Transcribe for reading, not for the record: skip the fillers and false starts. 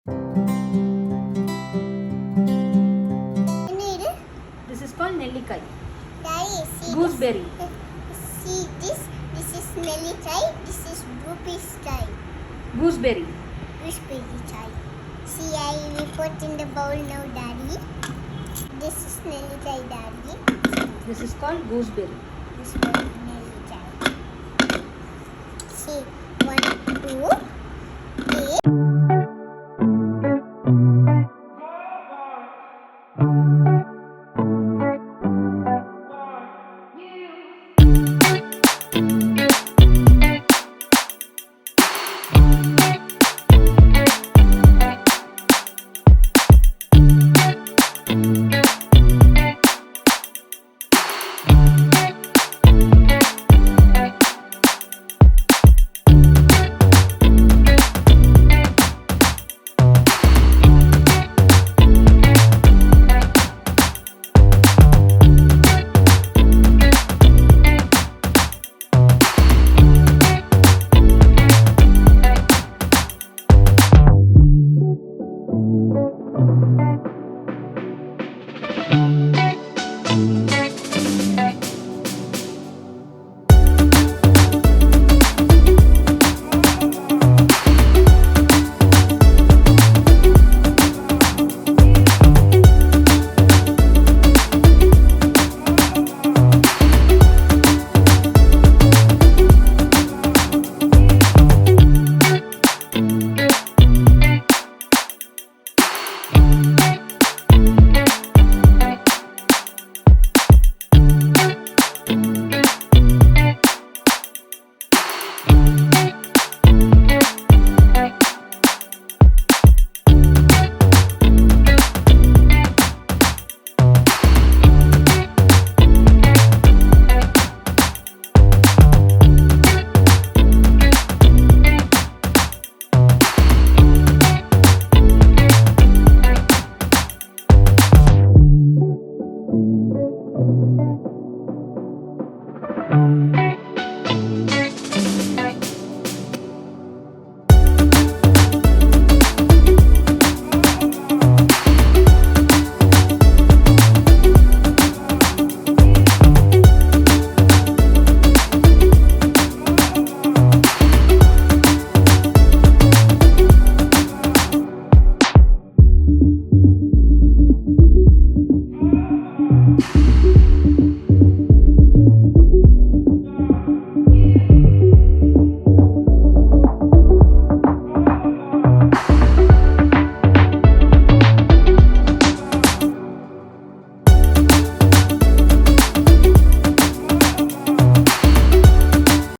This is called Nellikkai. Daddy, see Gooseberry. See this? This is Nellikkai. This is Gooseberry. Gooseberry. Gooseberry chai. See, I will put in the bowl now, Daddy. This is Nellikkai, Daddy. This is called gooseberry. Gooseberry Nellikkai. See, 1, 2, 3.